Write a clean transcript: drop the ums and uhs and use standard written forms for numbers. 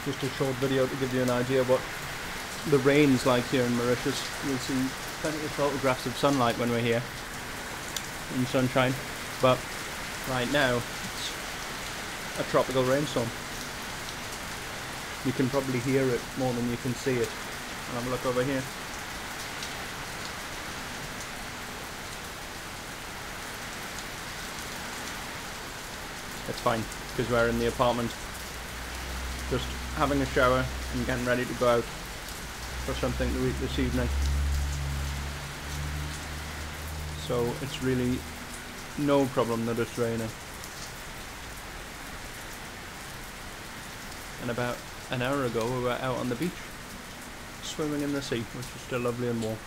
just a short video to give you an idea of what the rain's like here in Mauritius. You'll see plenty of photographs of sunlight when we're here in sunshine, but right now it's a tropical rainstorm. You can probably hear it more than you can see it. I'll have a look over here. It's fine, because we're in the apartment, just having a shower and getting ready to go out for something to eat this evening. So it's really no problem that it's raining. And about an hour ago we were out on the beach, swimming in the sea, which is still lovely and warm.